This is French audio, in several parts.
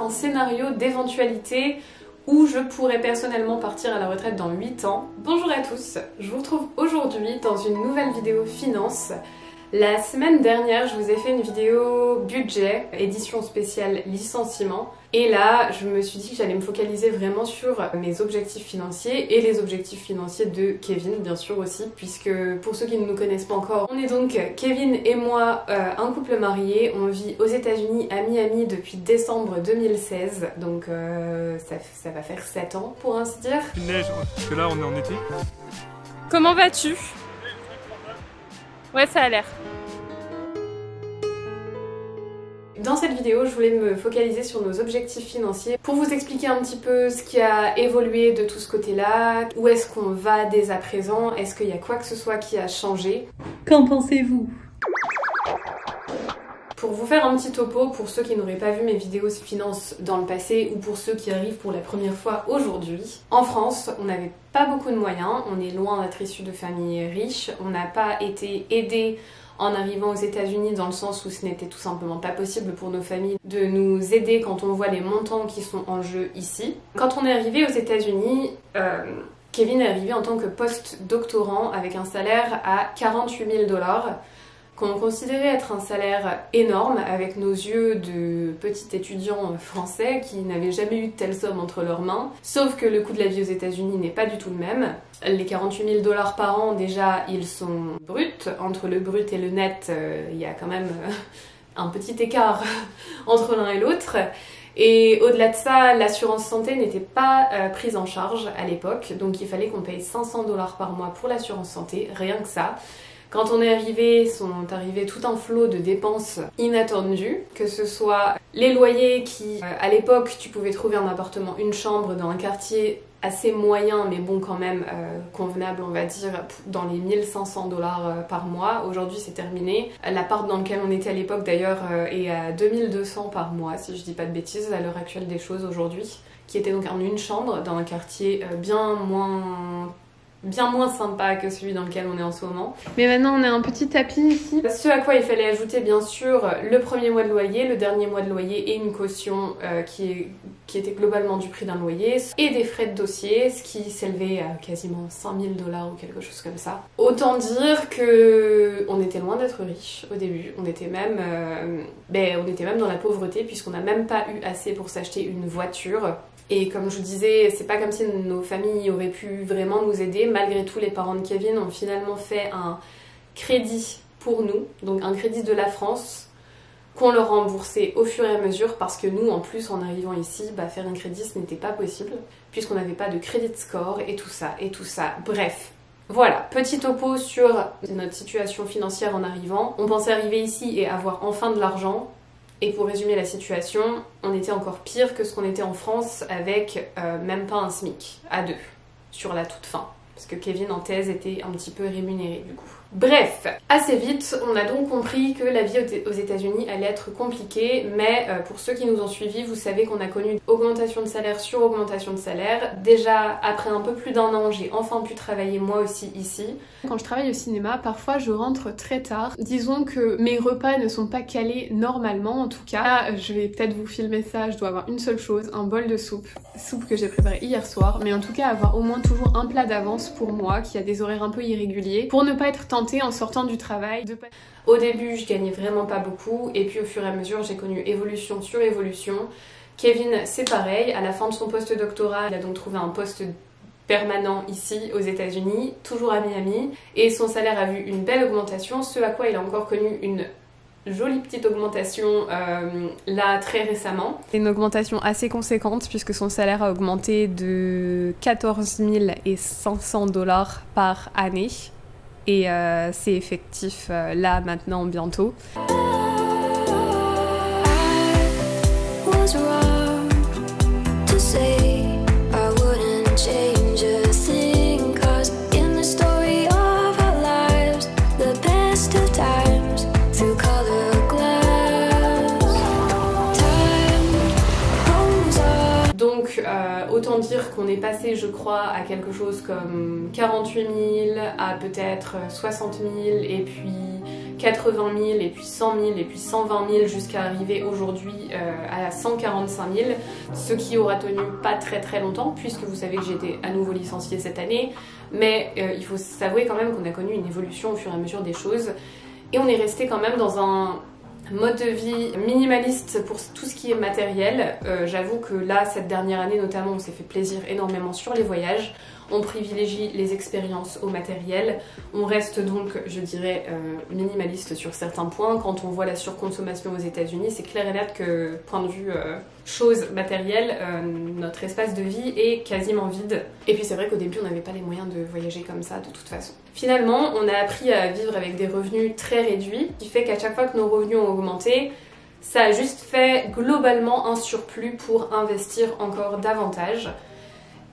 un scénario d'éventualité où je pourrais personnellement partir à la retraite dans 8 ans. Bonjour à tous, je vous retrouve aujourd'hui dans une nouvelle vidéo finance. La semaine dernière, je vous ai fait une vidéo budget, édition spéciale licenciement. Et là, je me suis dit que j'allais me focaliser vraiment sur mes objectifs financiers et les objectifs financiers de Kevin, bien sûr aussi, puisque pour ceux qui ne nous connaissent pas encore, on est donc Kevin et moi, un couple marié. On vit aux États-Unis à Miami depuis décembre 2016, donc ça va faire 7 ans pour ainsi dire. Il neige, parce que là on est en été. Comment vas-tu? Ouais, ça a l'air. Dans cette vidéo, je voulais me focaliser sur nos objectifs financiers pour vous expliquer un petit peu ce qui a évolué de tout ce côté-là, où est-ce qu'on va dès à présent, est-ce qu'il y a quoi que ce soit qui a changé. Qu'en pensez-vous? Pour vous faire un petit topo, pour ceux qui n'auraient pas vu mes vidéos finance dans le passé ou pour ceux qui arrivent pour la première fois aujourd'hui, en France, on n'avait pas beaucoup de moyens, on est loin d'être issu de familles riches, on n'a pas été aidé en arrivant aux États-Unis dans le sens où ce n'était tout simplement pas possible pour nos familles de nous aider quand on voit les montants qui sont en jeu ici. Quand on est arrivé aux États-Unis, Kevin est arrivé en tant que post-doctorant avec un salaire à 48 000 $, qu'on considérait être un salaire énorme avec nos yeux de petits étudiants français qui n'avaient jamais eu de telle somme entre leurs mains. Sauf que le coût de la vie aux États-Unis n'est pas du tout le même. Les 48 000 $ par an, déjà, ils sont bruts. Entre le brut et le net, il y a quand même un petit écart entre l'un et l'autre. Et au-delà de ça, l'assurance santé n'était pas prise en charge à l'époque, donc il fallait qu'on paye 500 $ par mois pour l'assurance santé, rien que ça. Quand on est arrivé, sont arrivés tout un flot de dépenses inattendues, que ce soit les loyers qui, à l'époque, tu pouvais trouver un appartement, une chambre dans un quartier assez moyen, mais bon quand même convenable, on va dire, dans les 1500 $ par mois. Aujourd'hui, c'est terminé. L'appart dans lequel on était à l'époque, d'ailleurs, est à 2200 $ par mois, si je dis pas de bêtises, à l'heure actuelle des choses aujourd'hui, qui était donc en une chambre dans un quartier bien moins sympa que celui dans lequel on est en ce moment. Mais maintenant on a un petit tapis ici. Ce à quoi il fallait ajouter bien sûr le premier mois de loyer, le dernier mois de loyer et une caution qui était globalement du prix d'un loyer et des frais de dossier, ce qui s'élevait à quasiment 5 000 $ ou quelque chose comme ça. Autant dire que on était loin d'être riches au début, on était même dans la pauvreté puisqu'on n'a même pas eu assez pour s'acheter une voiture. Et comme je vous disais, c'est pas comme si nos familles auraient pu vraiment nous aider. Malgré tout, les parents de Kevin ont finalement fait un crédit pour nous, donc un crédit de la France, qu'on leur remboursait au fur et à mesure parce que nous, en plus, en arrivant ici, faire un crédit, ce n'était pas possible, puisqu'on n'avait pas de credit score et tout ça, et tout ça. Bref. Voilà, petit topo sur notre situation financière en arrivant. On pensait arriver ici et avoir enfin de l'argent. Et pour résumer la situation, on était encore pire que ce qu'on était en France avec même pas un SMIC à 2 sur la toute fin. Parce que Kevin en thèse était un petit peu rémunéré du coup. Bref, assez vite, on a donc compris que la vie aux États-Unis allait être compliquée, mais pour ceux qui nous ont suivis, vous savez qu'on a connu augmentation de salaire sur augmentation de salaire. Déjà, après un peu plus d'1 an, j'ai enfin pu travailler moi aussi ici. Quand je travaille au cinéma, parfois je rentre très tard. Disons que mes repas ne sont pas calés normalement, en tout cas. Là, je vais peut-être vous filmer ça, je dois avoir une seule chose, un bol de soupe. Soupe que j'ai préparée hier soir, mais en tout cas avoir au moins toujours un plat d'avance pour moi, qui a des horaires un peu irréguliers, pour ne pas être tentée en sortant du travail. Au début, je gagnais vraiment pas beaucoup, et puis au fur et à mesure, j'ai connu évolution sur évolution. Kevin, c'est pareil, à la fin de son post-doctorat, il a donc trouvé un poste permanent ici aux États-Unis, toujours à Miami, et son salaire a vu une belle augmentation, ce à quoi il a encore connu une jolie petite augmentation là très récemment. Une augmentation assez conséquente puisque son salaire a augmenté de 14 500 $ par année et c'est effectif là maintenant bientôt. Autant dire qu'on est passé, je crois, à quelque chose comme 48 000 à peut-être 60 000 et puis 80 000 et puis 100 000 et puis 120 000 jusqu'à arriver aujourd'hui à 145 000, ce qui aura tenu pas très longtemps puisque vous savez que j'ai été à nouveau licenciée cette année, mais il faut s'avouer quand même qu'on a connu une évolution au fur et à mesure des choses et on est resté quand même dans un mode de vie minimaliste pour tout ce qui est matériel. J'avoue que là, cette dernière année notamment, on s'est fait plaisir énormément sur les voyages. On privilégie les expériences au matériel. On reste donc, je dirais, minimaliste sur certains points. Quand on voit la surconsommation aux États-Unis, c'est clair et net que, point de vue choses matérielles, notre espace de vie est quasiment vide. Et puis c'est vrai qu'au début, on n'avait pas les moyens de voyager comme ça, de toute façon. Finalement, on a appris à vivre avec des revenus très réduits, ce qui fait qu'à chaque fois que nos revenus ont augmenté, ça a juste fait globalement un surplus pour investir encore davantage.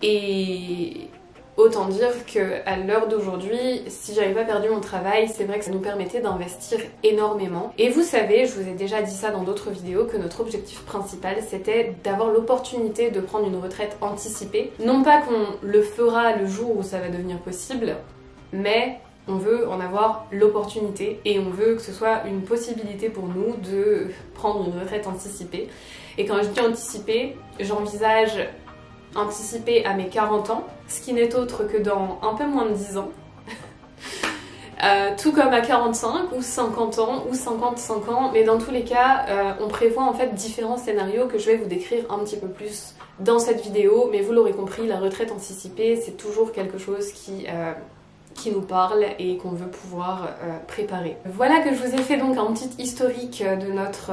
Et autant dire qu'à l'heure d'aujourd'hui, si j'avais pas perdu mon travail, c'est vrai que ça nous permettait d'investir énormément. Et vous savez, je vous ai déjà dit ça dans d'autres vidéos, que notre objectif principal c'était d'avoir l'opportunité de prendre une retraite anticipée. Non pas qu'on le fera le jour où ça va devenir possible, mais on veut en avoir l'opportunité et on veut que ce soit une possibilité pour nous de prendre une retraite anticipée. Et quand je dis anticipée, j'envisage anticiper à mes 40 ans, ce qui n'est autre que dans un peu moins de 10 ans. Tout comme à 45 ou 50 ans ou 55 ans, mais dans tous les cas, on prévoit en fait différents scénarios que je vais vous décrire un petit peu plus dans cette vidéo, mais vous l'aurez compris, la retraite anticipée, c'est toujours quelque chose qui nous parle et qu'on veut pouvoir préparer. Voilà que je vous ai fait donc un petit historique de notre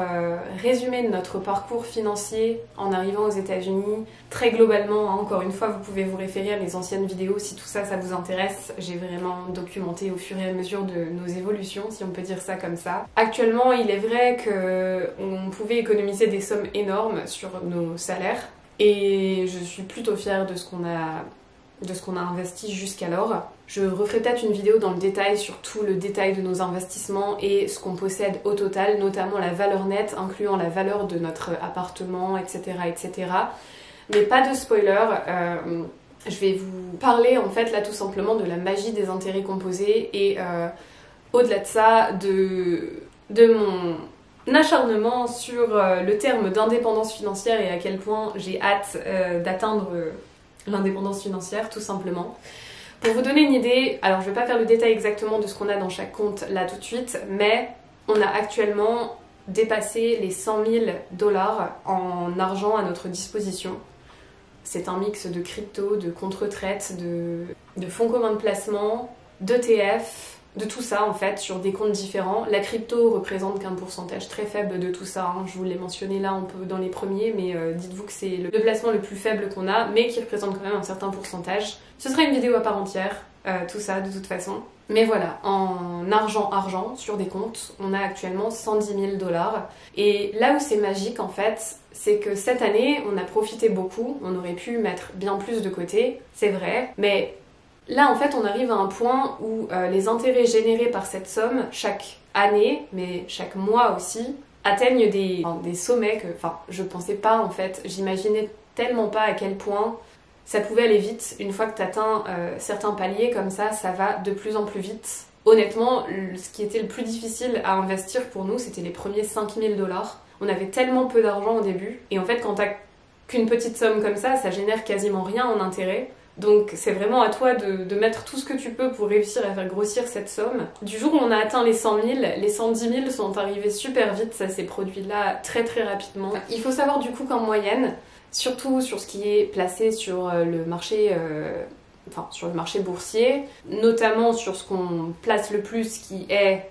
résumé de notre parcours financier en arrivant aux États-Unis. Très globalement, hein, encore une fois, vous pouvez vous référer à mes anciennes vidéos si tout ça vous intéresse. J'ai vraiment documenté au fur et à mesure de nos évolutions, si on peut dire ça comme ça. Actuellement, il est vrai qu'on pouvait économiser des sommes énormes sur nos salaires et je suis plutôt fière de ce qu'on a investi jusqu'alors. Je referai peut-être une vidéo dans le détail sur tout le détail de nos investissements et ce qu'on possède au total, notamment la valeur nette, incluant la valeur de notre appartement, etc. etc. Mais pas de spoiler, je vais vous parler en fait là tout simplement de la magie des intérêts composés et au-delà de ça, de mon acharnement sur le terme d'indépendance financière et à quel point j'ai hâte d'atteindre l'indépendance financière, tout simplement. Pour vous donner une idée, alors je vais pas faire le détail exactement de ce qu'on a dans chaque compte là tout de suite, mais on a actuellement dépassé les 100 000 $ en argent à notre disposition. C'est un mix de crypto, de compte retraite, de fonds communs de placement, d'ETF, de tout ça en fait sur des comptes différents. La crypto représente qu'un pourcentage très faible de tout ça, hein. Je vous l'ai mentionné là un peu dans les premiers, mais dites-vous que c'est le placement le plus faible qu'on a, mais qui représente quand même un certain pourcentage. Ce sera une vidéo à part entière, tout ça de toute façon. Mais voilà, en argent sur des comptes, on a actuellement 110 000 $. Et là où c'est magique en fait, c'est que cette année, on a profité beaucoup, on aurait pu mettre bien plus de côté, c'est vrai, mais là, en fait, on arrive à un point où les intérêts générés par cette somme, chaque année, mais chaque mois aussi, atteignent des sommets que, enfin, je pensais pas, en fait, j'imaginais tellement pas à quel point ça pouvait aller vite. Une fois que t'atteins certains paliers comme ça va de plus en plus vite. Honnêtement, ce qui était le plus difficile à investir pour nous, c'était les premiers 5 000 $. On avait tellement peu d'argent au début, et en fait, quand t'as qu'une petite somme comme ça génère quasiment rien en intérêt. Donc c'est vraiment à toi de mettre tout ce que tu peux pour réussir à faire grossir cette somme. Du jour où on a atteint les 100 000, les 110 000 sont arrivés super vite, ça s'est produit là très rapidement. Il faut savoir du coup qu'en moyenne, surtout sur ce qui est placé sur le marché, sur le marché boursier, notamment sur ce qu'on place le plus qui est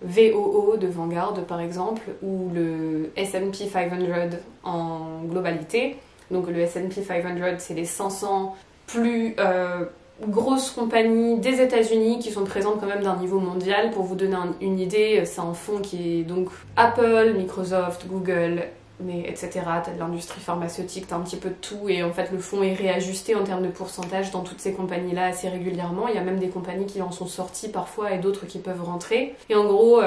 VOO de Vanguard par exemple, ou le S&P 500 en globalité. Donc le S&P 500 c'est les 500 plus grosses compagnies des États-Unis qui sont présentes quand même d'un niveau mondial. Pour vous donner une idée, c'est un fonds qui est donc Apple, Microsoft, Google, mais etc. T'as de l'industrie pharmaceutique, t'as un petit peu de tout, et en fait le fonds est réajusté en termes de pourcentage dans toutes ces compagnies-là assez régulièrement. Il y a même des compagnies qui en sont sorties parfois et d'autres qui peuvent rentrer. Et en gros,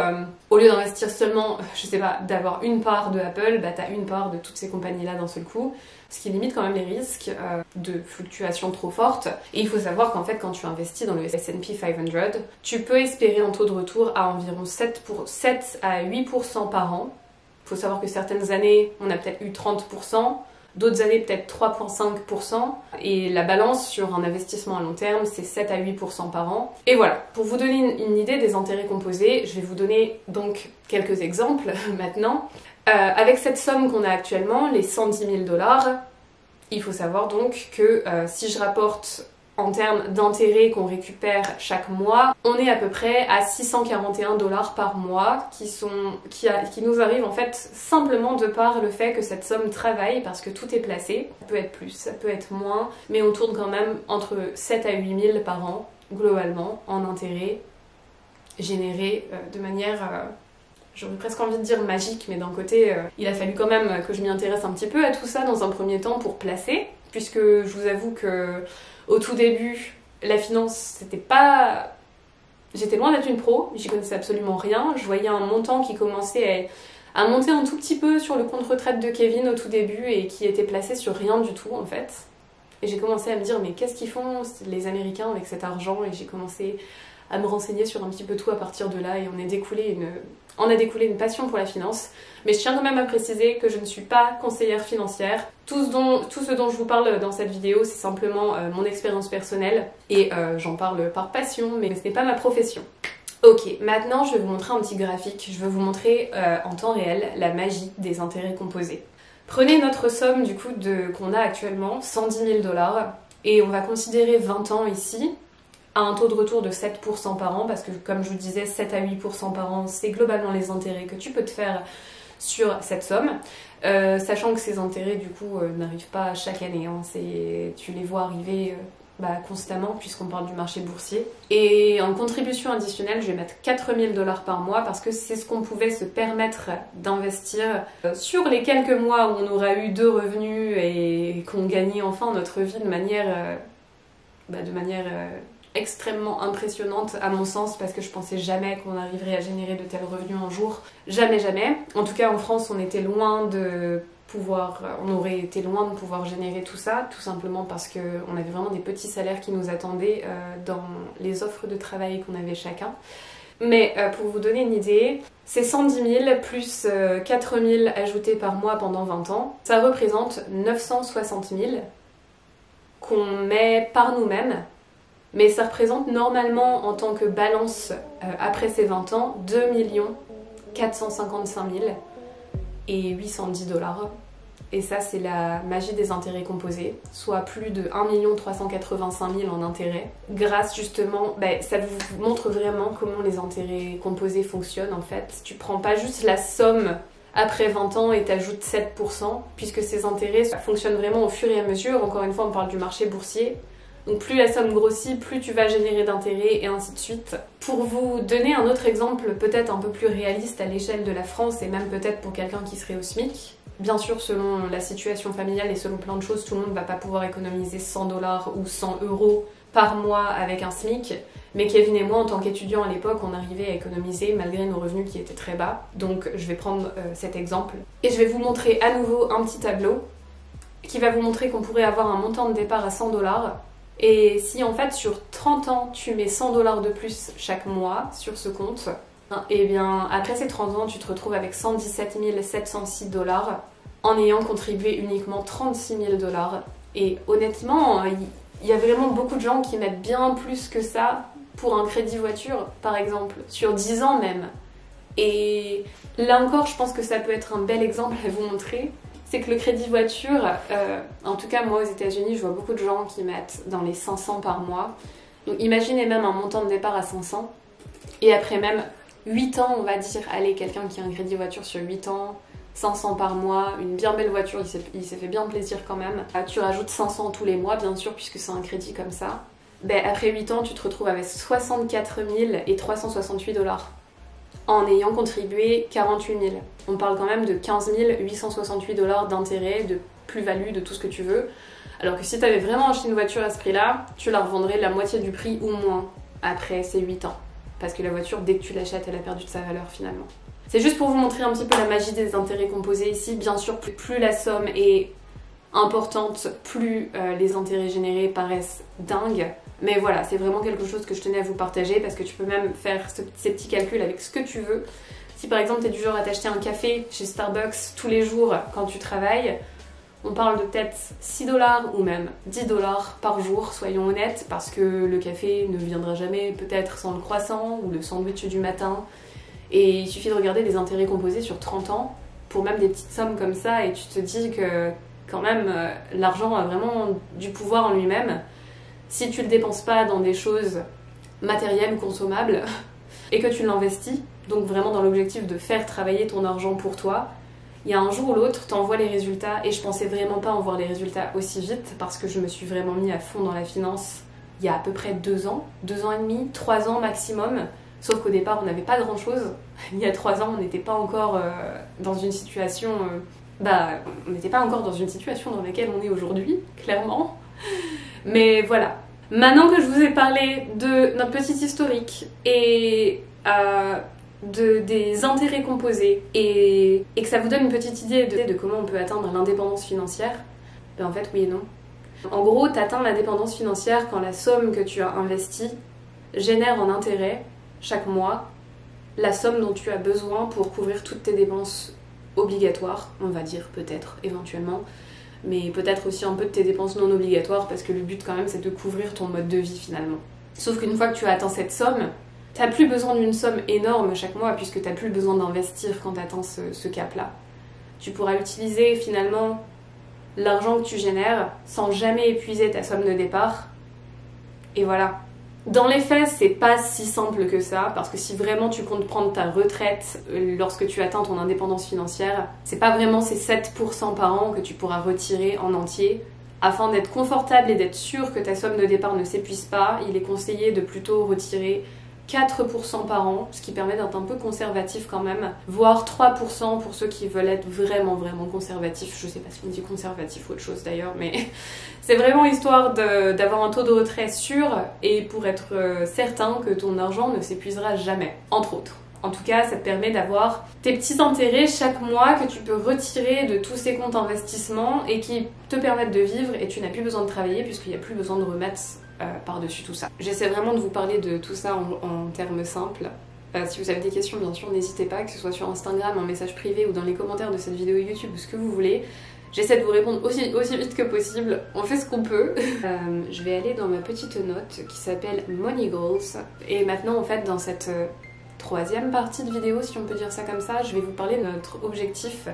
au lieu d'investir seulement, je sais pas, d'avoir une part de Apple, bah t'as une part de toutes ces compagnies-là d'un seul coup, ce qui limite quand même les risques de fluctuations trop fortes. Et il faut savoir qu'en fait, quand tu investis dans le S&P 500, tu peux espérer un taux de retour à environ 7 à 8% par an. Il faut savoir que certaines années, on a peut-être eu 30%, d'autres années peut-être 3,5%, et la balance sur un investissement à long terme, c'est 7 à 8% par an. Et voilà, pour vous donner une idée des intérêts composés, je vais vous donner donc quelques exemples maintenant. Avec cette somme qu'on a actuellement, les 110 000 $, il faut savoir donc que si je rapporte en termes d'intérêts qu'on récupère chaque mois, on est à peu près à 641 $ par mois qui nous arrivent en fait simplement de par le fait que cette somme travaille, parce que tout est placé. Ça peut être plus, ça peut être moins, mais on tourne quand même entre 7 à 8 000 par an globalement en intérêts générés de manière... J'aurais presque envie de dire magique, mais d'un côté, il a fallu quand même que je m'y intéresse un petit peu à tout ça dans un premier temps pour placer, puisque je vous avoue que au tout début, la finance, c'était pas... J'étais loin d'être une pro, j'y connaissais absolument rien. Je voyais un montant qui commençait à monter un tout petit peu sur le compte retraite de Kevin au tout début et qui était placé sur rien du tout en fait. Et j'ai commencé à me dire, mais qu'est-ce qu'ils font les Américains avec cet argent? Et j'ai commencé à me renseigner sur un petit peu tout à partir de là, et on a découlé une passion pour la finance. Mais je tiens quand même à préciser que je ne suis pas conseillère financière. Tout ce dont je vous parle dans cette vidéo, c'est simplement mon expérience personnelle, et j'en parle par passion, mais ce n'est pas ma profession. Ok, maintenant je vais vous montrer un petit graphique. Je vais vous montrer en temps réel la magie des intérêts composés. Prenez notre somme du coup qu'on a actuellement, 110 000 $, et on va considérer 20 ans ici, à un taux de retour de 7% par an, parce que comme je vous disais, 7 à 8% par an, c'est globalement les intérêts que tu peux te faire sur cette somme, sachant que ces intérêts du coup n'arrivent pas chaque année, hein. Tu les vois arriver constamment puisqu'on parle du marché boursier. Et en contribution additionnelle, je vais mettre 4 000 $ par mois, parce que c'est ce qu'on pouvait se permettre d'investir sur les quelques mois où on aura eu 2 revenus et qu'on gagnait enfin notre vie de manière extrêmement impressionnante à mon sens, parce que je pensais jamais qu'on arriverait à générer de tels revenus un jour. Jamais, jamais. En tout cas en France, on aurait été loin de pouvoir générer tout ça, tout simplement parce qu'on avait vraiment des petits salaires qui nous attendaient dans les offres de travail qu'on avait chacun. Mais pour vous donner une idée, c'est 110 000 plus 4 000 ajoutés par mois pendant 20 ans. Ça représente 960 000 qu'on met par nous-mêmes. Mais ça représente normalement, en tant que balance après ces 20 ans, 2 455 000 et 810 $. Et ça, c'est la magie des intérêts composés, soit plus de 1 385 000 en intérêts. Grâce justement, ça vous montre vraiment comment les intérêts composés fonctionnent en fait. Tu prends pas juste la somme après 20 ans et t'ajoutes 7%, puisque ces intérêts fonctionnent vraiment au fur et à mesure. Encore une fois, on parle du marché boursier. Donc plus la somme grossit, plus tu vas générer d'intérêts, et ainsi de suite. Pour vous donner un autre exemple peut-être un peu plus réaliste à l'échelle de la France, et même peut-être pour quelqu'un qui serait au SMIC, bien sûr selon la situation familiale et selon plein de choses, tout le monde ne va pas pouvoir économiser 100 $ ou 100 € par mois avec un SMIC, mais Kevin et moi en tant qu'étudiants à l'époque, on arrivait à économiser malgré nos revenus qui étaient très bas. Donc je vais prendre cet exemple, et je vais vous montrer à nouveau un petit tableau qui va vous montrer qu'on pourrait avoir un montant de départ à 100 $. Et si en fait sur 30 ans tu mets 100 $ de plus chaque mois sur ce compte, et bien après ces 30 ans tu te retrouves avec 117 706 $ en ayant contribué uniquement 36 000 $. Et honnêtement, il y a vraiment beaucoup de gens qui mettent bien plus que ça pour un crédit voiture par exemple, sur 10 ans même. Et là encore, je pense que ça peut être un bel exemple à vous montrer. C'est que le crédit voiture, en tout cas moi aux États-Unis, je vois beaucoup de gens qui mettent dans les 500 par mois. Donc imaginez même un montant de départ à 500, et après même 8 ans, on va dire, allez, quelqu'un qui a un crédit voiture sur 8 ans, 500 par mois, une bien belle voiture, il s'est fait bien plaisir quand même. Tu rajoutes 500 tous les mois, bien sûr, puisque c'est un crédit comme ça. Après 8 ans, tu te retrouves avec 64 368 $ en ayant contribué 48 000. On parle quand même de 15 868 $ d'intérêt, de plus-value, de tout ce que tu veux. Alors que si tu avais vraiment acheté une voiture à ce prix-là, tu la revendrais la moitié du prix ou moins après ces 8 ans. Parce que la voiture, dès que tu l'achètes, elle a perdu de sa valeur finalement. C'est juste pour vous montrer un petit peu la magie des intérêts composés ici. Bien sûr, plus la somme est importante, plus les intérêts générés paraissent dingues. Mais voilà, c'est vraiment quelque chose que je tenais à vous partager parce que tu peux même faire ces petits calculs avec ce que tu veux. Si par exemple tu es du genre à t'acheter un café chez Starbucks tous les jours quand tu travailles, on parle de peut-être 6 $ ou même 10 $ par jour, soyons honnêtes, parce que le café ne viendra jamais peut-être sans le croissant ou le sandwich du matin. Et il suffit de regarder les intérêts composés sur 30 ans pour même des petites sommes comme ça et tu te dis que quand même l'argent a vraiment du pouvoir en lui-même. Si tu le dépenses pas dans des choses matérielles ou consommables et que tu l'investis, donc vraiment dans l'objectif de faire travailler ton argent pour toi, il y a un jour ou l'autre, t'en vois les résultats et je pensais vraiment pas en voir les résultats aussi vite parce que je me suis vraiment mis à fond dans la finance il y a à peu près 2 ans, 2 ans et demi, 3 ans maximum. Sauf qu'au départ, on n'avait pas grand-chose. Il y a 3 ans, on n'était pas encore dans une situation... on n'était pas encore dans une situation dans laquelle on est aujourd'hui, clairement. Mais voilà. Maintenant que je vous ai parlé de notre petit historique et des intérêts composés et que ça vous donne une petite idée de comment on peut atteindre l'indépendance financière, ben en fait, oui et non. En gros, tu atteins l'indépendance financière quand la somme que tu as investie génère en intérêt chaque mois la somme dont tu as besoin pour couvrir toutes tes dépenses obligatoires, on va dire peut-être, éventuellement, mais peut-être aussi un peu de tes dépenses non obligatoires parce que le but quand même c'est de couvrir ton mode de vie finalement. Sauf qu'une fois que tu as atteint cette somme, t'as plus besoin d'une somme énorme chaque mois puisque t'as plus besoin d'investir quand t'atteins ce cap-là. Tu pourras utiliser finalement l'argent que tu génères sans jamais épuiser ta somme de départ. Et voilà. Dans les faits, c'est pas si simple que ça, parce que si vraiment tu comptes prendre ta retraite lorsque tu atteins ton indépendance financière, c'est pas vraiment ces 7% par an que tu pourras retirer en entier. Afin d'être confortable et d'être sûr que ta somme de départ ne s'épuise pas, il est conseillé de plutôt retirer 4% par an, ce qui permet d'être un peu conservatif quand même, voire 3% pour ceux qui veulent être vraiment conservatifs. Je sais pas si on dit conservatif ou autre chose d'ailleurs, mais c'est vraiment histoire d'avoir un taux de retrait sûr et pour être certain que ton argent ne s'épuisera jamais, entre autres. En tout cas, ça te permet d'avoir tes petits intérêts chaque mois que tu peux retirer de tous ces comptes investissements et qui te permettent de vivre et tu n'as plus besoin de travailler puisqu'il n'y a plus besoin de remettre par-dessus tout ça. J'essaie vraiment de vous parler de tout ça en termes simples. Si vous avez des questions, bien sûr, n'hésitez pas, que ce soit sur Instagram, en message privé ou dans les commentaires de cette vidéo YouTube, ce que vous voulez. J'essaie de vous répondre aussi vite que possible, on fait ce qu'on peut. Je vais aller dans ma petite note qui s'appelle Money Goals. Et maintenant, en fait, dans cette troisième partie de vidéo, si on peut dire ça comme ça, je vais vous parler de notre objectif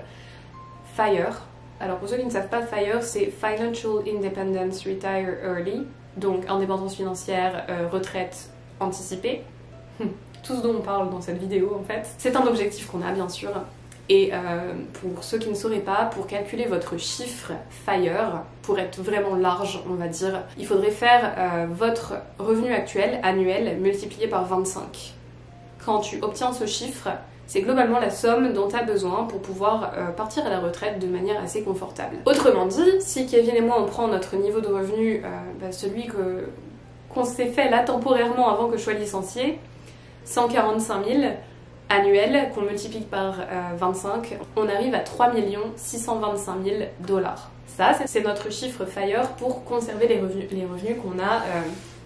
FIRE. Alors pour ceux qui ne savent pas, FIRE, c'est Financial Independence Retire Early. Donc indépendance financière, retraite anticipée. Tout ce dont on parle dans cette vidéo en fait. C'est un objectif qu'on a bien sûr. Et pour ceux qui ne sauraient pas, pour calculer votre chiffre FIRE, pour être vraiment large on va dire, il faudrait faire votre revenu actuel, annuel, multiplié par 25. Quand tu obtiens ce chiffre, c'est globalement la somme dont tu as besoin pour pouvoir partir à la retraite de manière assez confortable. Autrement dit, si Kevin et moi on prend notre niveau de revenu, celui qu'on s'est fait là temporairement avant que je sois licenciée, 145 000 annuels qu'on multiplie par 25, on arrive à 3 625 000 $. Ça, c'est notre chiffre FIRE pour conserver les revenus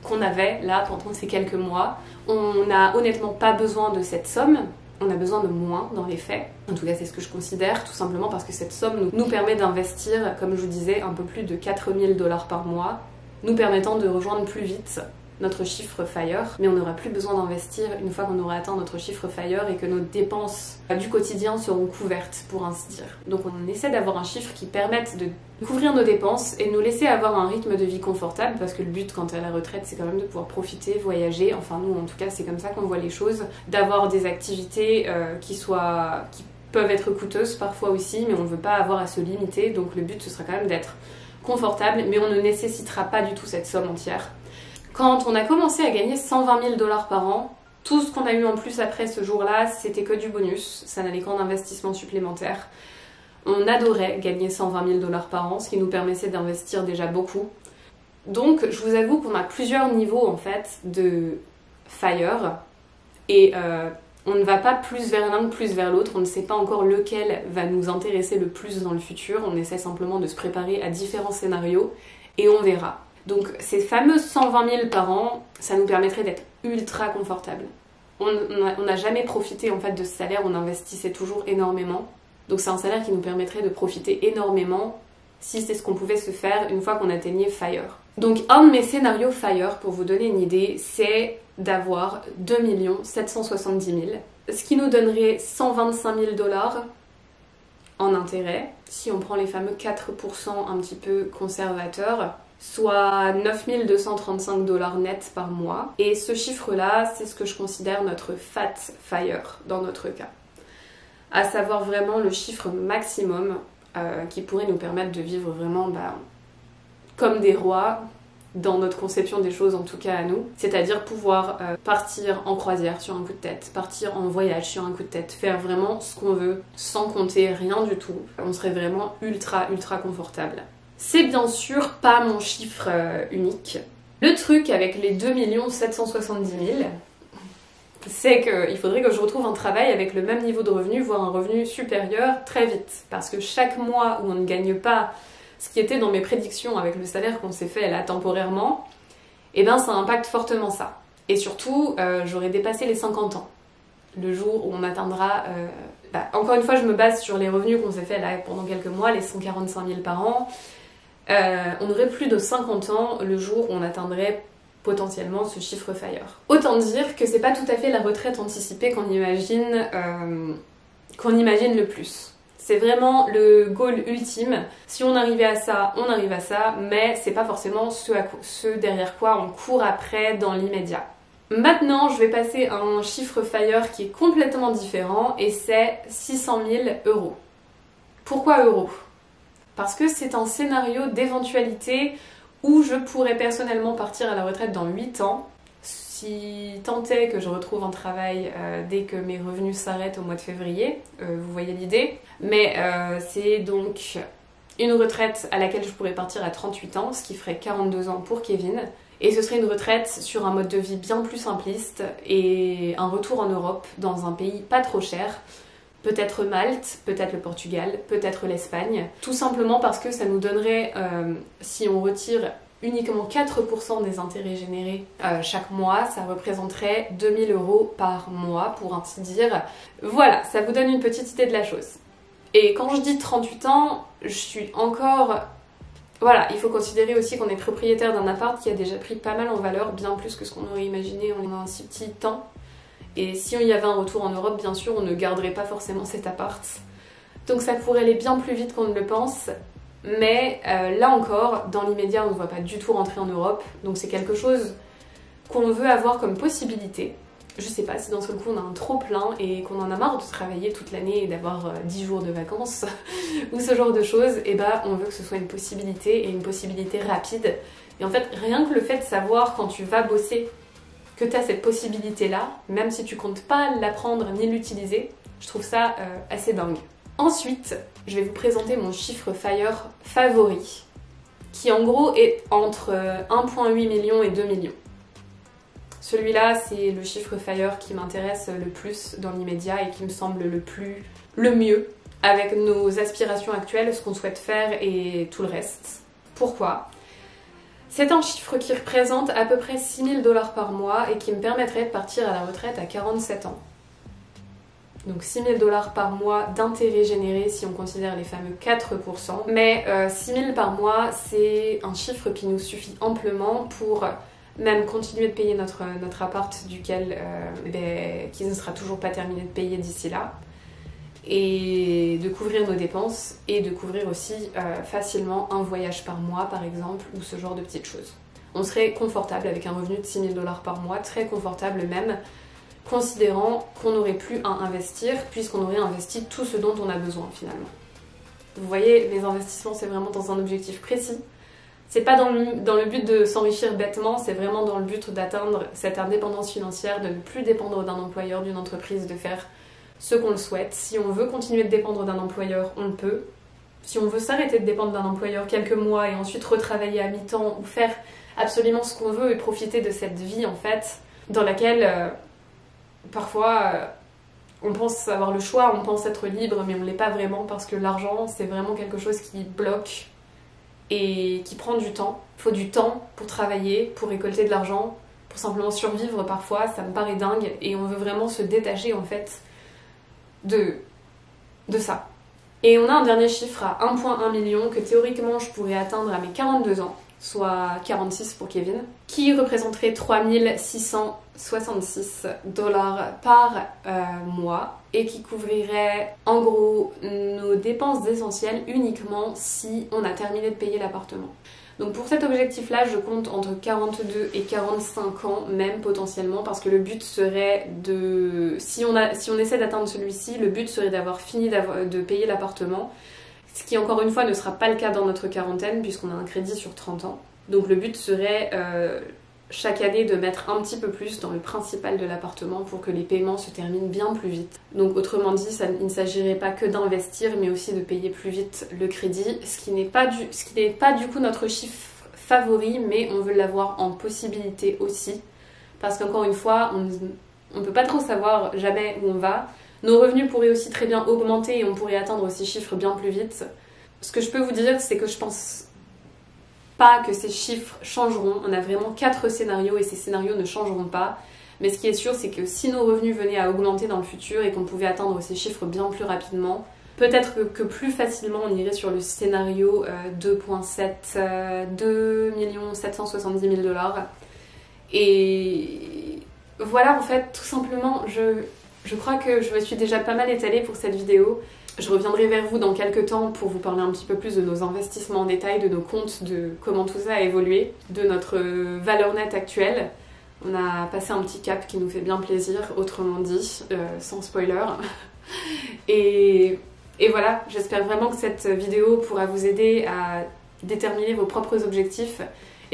qu'on avait là pendant ces quelques mois. On n'a honnêtement pas besoin de cette somme. On a besoin de moins dans les faits. En tout cas, c'est ce que je considère, tout simplement parce que cette somme nous permet d'investir, comme je vous disais, un peu plus de 4 000 $ par mois, nous permettant de rejoindre plus vite notre chiffre FIRE, mais on n'aura plus besoin d'investir une fois qu'on aura atteint notre chiffre FIRE et que nos dépenses du quotidien seront couvertes, pour ainsi dire. Donc on essaie d'avoir un chiffre qui permette de couvrir nos dépenses et de nous laisser avoir un rythme de vie confortable, parce que le but quand t'es à la retraite, c'est quand même de pouvoir profiter, voyager, enfin nous en tout cas c'est comme ça qu'on voit les choses, d'avoir des activités qui peuvent être coûteuses parfois aussi, mais on ne veut pas avoir à se limiter, donc le but ce sera quand même d'être confortable, mais on ne nécessitera pas du tout cette somme entière. Quand on a commencé à gagner 120 000 $ par an, Tout ce qu'on a eu en plus après ce jour-là, c'était que du bonus, ça n'allait qu'en investissement supplémentaire. On adorait gagner 120 000 $ par an, ce qui nous permettait d'investir déjà beaucoup. Donc je vous avoue qu'on a plusieurs niveaux en fait de FIRE et on ne va pas plus vers l'un que plus vers l'autre, on ne sait pas encore lequel va nous intéresser le plus dans le futur, on essaie simplement de se préparer à différents scénarios et on verra. Donc ces fameux 120 000 par an, ça nous permettrait d'être ultra confortable. On n'a jamais profité en fait de ce salaire, on investissait toujours énormément. Donc c'est un salaire qui nous permettrait de profiter énormément si c'est ce qu'on pouvait se faire une fois qu'on atteignait FIRE. Donc un de mes scénarios FIRE, pour vous donner une idée, c'est d'avoir 2 770 000, ce qui nous donnerait 125 000 $ en intérêt, si on prend les fameux 4% un petit peu conservateurs, soit 9 235 $ net par mois. Et ce chiffre-là, c'est ce que je considère notre fat FIRE dans notre cas. À savoir vraiment le chiffre maximum qui pourrait nous permettre de vivre vraiment comme des rois, dans notre conception des choses en tout cas à nous, c'est-à-dire pouvoir partir en croisière sur un coup de tête, partir en voyage sur un coup de tête, faire vraiment ce qu'on veut sans compter rien du tout. On serait vraiment ultra confortable. C'est bien sûr pas mon chiffre unique. Le truc avec les 2 770 000, c'est qu'il faudrait que je retrouve un travail avec le même niveau de revenu, voire un revenu supérieur très vite. Parce que chaque mois où on ne gagne pas ce qui était dans mes prédictions avec le salaire qu'on s'est fait là temporairement, eh ben ça impacte fortement ça. Et surtout, j'aurais dépassé les 50 ans. Le jour où on atteindra... encore une fois, je me base sur les revenus qu'on s'est fait là pendant quelques mois, les 145 000 par an. On aurait plus de 50 ans le jour où on atteindrait potentiellement ce chiffre FIRE. Autant dire que c'est pas tout à fait la retraite anticipée qu'on imagine le plus. C'est vraiment le goal ultime. Si on arrivait à ça, on arrive à ça, mais c'est pas forcément ce derrière quoi on court après dans l'immédiat. Maintenant, je vais passer à un chiffre FIRE qui est complètement différent et c'est 600 000 €. Pourquoi euros? Parce que c'est un scénario d'éventualité où je pourrais personnellement partir à la retraite dans 8 ans, si tant est que je retrouve un travail dès que mes revenus s'arrêtent au mois de février, vous voyez l'idée. Mais c'est donc une retraite à laquelle je pourrais partir à 38 ans, ce qui ferait 42 ans pour Kevin. Et ce serait une retraite sur un mode de vie bien plus simpliste et un retour en Europe, dans un pays pas trop cher. Peut-être Malte, peut-être le Portugal, peut-être l'Espagne. Tout simplement parce que ça nous donnerait, si on retire uniquement 4% des intérêts générés chaque mois, ça représenterait 2 000 € par mois, pour ainsi dire. Voilà, ça vous donne une petite idée de la chose. Et quand je dis 38 ans, je suis encore... Voilà, il faut considérer aussi qu'on est propriétaire d'un appart qui a déjà pris pas mal en valeur, bien plus que ce qu'on aurait imaginé en un si petit temps. Et si il y avait un retour en Europe, bien sûr, on ne garderait pas forcément cet appart. Donc ça pourrait aller bien plus vite qu'on ne le pense. Mais là encore, dans l'immédiat, on ne voit pas du tout rentrer en Europe. Donc c'est quelque chose qu'on veut avoir comme possibilité. Je sais pas, si d'un seul coup on a un trop plein et qu'on en a marre de travailler toute l'année et d'avoir 10 jours de vacances ou ce genre de choses, et bah on veut que ce soit une possibilité et une possibilité rapide. Et en fait, rien que le fait de savoir quand tu vas bosser que tu as cette possibilité-là, même si tu comptes pas l'apprendre ni l'utiliser, je trouve ça assez dingue. Ensuite, je vais vous présenter mon chiffre FIRE favori, qui en gros est entre 1,8 million et 2 millions. Celui-là, c'est le chiffre FIRE qui m'intéresse le plus dans l'immédiat et qui me semble le mieux avec nos aspirations actuelles, ce qu'on souhaite faire et tout le reste. Pourquoi ? C'est un chiffre qui représente à peu près 6 000 $ par mois et qui me permettrait de partir à la retraite à 47 ans. Donc 6 000 $ par mois d'intérêts générés si on considère les fameux 4%. Mais 6 000 par mois, c'est un chiffre qui nous suffit amplement pour même continuer de payer notre appart qui ne sera toujours pas terminé de payer d'ici là. Et de couvrir nos dépenses et de couvrir aussi facilement un voyage par mois par exemple ou ce genre de petites choses. On serait confortable avec un revenu de 6 000 $ par mois, très confortable même, considérant qu'on n'aurait plus à investir puisqu'on aurait investi tout ce dont on a besoin finalement. Vous voyez, mes investissements c'est vraiment dans un objectif précis, C'est pas dans le but de s'enrichir bêtement, c'est vraiment dans le but d'atteindre cette indépendance financière, de ne plus dépendre d'un employeur, d'une entreprise, de faire ce qu'on le souhaite. Si on veut continuer de dépendre d'un employeur, on le peut. Si on veut s'arrêter de dépendre d'un employeur quelques mois et ensuite retravailler à mi-temps ou faire absolument ce qu'on veut et profiter de cette vie en fait, dans laquelle parfois on pense avoir le choix, on pense être libre, mais on l'est pas vraiment parce que l'argent c'est vraiment quelque chose qui bloque et qui prend du temps. Il faut du temps pour travailler, pour récolter de l'argent, pour simplement survivre parfois, ça me paraît dingue et on veut vraiment se détacher en fait de ça. Et on a un dernier chiffre à 1,1 million que théoriquement je pourrais atteindre à mes 42 ans, soit 46 pour Kevin, qui représenterait 3666 $ par mois et qui couvrirait en gros nos dépenses essentielles uniquement si on a terminé de payer l'appartement. Donc pour cet objectif-là, je compte entre 42 et 45 ans même potentiellement parce que le but serait de... Si on essaie d'atteindre celui-ci, le but serait d'avoir fini de payer l'appartement, ce qui encore une fois ne sera pas le cas dans notre quarantaine puisqu'on a un crédit sur 30 ans. Donc le but serait chaque année de mettre un petit peu plus dans le principal de l'appartement pour que les paiements se terminent bien plus vite. Donc autrement dit, il ne s'agirait pas que d'investir mais aussi de payer plus vite le crédit, ce qui n'est pas du coup notre chiffre favori, mais on veut l'avoir en possibilité aussi parce qu'encore une fois, on ne peut pas trop savoir jamais où on va. Nos revenus pourraient aussi très bien augmenter et on pourrait atteindre ces chiffres bien plus vite. Ce que je peux vous dire, c'est que je pense pas que ces chiffres changeront. On a vraiment 4 scénarios et ces scénarios ne changeront pas. Mais ce qui est sûr, c'est que si nos revenus venaient à augmenter dans le futur et qu'on pouvait atteindre ces chiffres bien plus rapidement, peut-être que plus facilement on irait sur le scénario 2,7, 2 770 000 $. Et voilà, en fait, tout simplement, je crois que je me suis déjà pas mal étalée pour cette vidéo. Je reviendrai vers vous dans quelques temps pour vous parler un petit peu plus de nos investissements en détail, de nos comptes, de comment tout ça a évolué, de notre valeur nette actuelle. On a passé un petit cap qui nous fait bien plaisir, autrement dit, sans spoiler. Et voilà, j'espère vraiment que cette vidéo pourra vous aider à déterminer vos propres objectifs.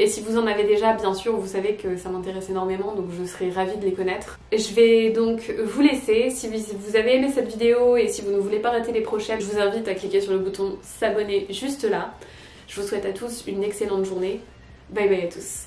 Et si vous en avez déjà, bien sûr, vous savez que ça m'intéresse énormément, donc je serai ravie de les connaître. Je vais donc vous laisser. Si vous avez aimé cette vidéo et si vous ne voulez pas rater les prochaines, je vous invite à cliquer sur le bouton s'abonner juste là. Je vous souhaite à tous une excellente journée. Bye bye à tous.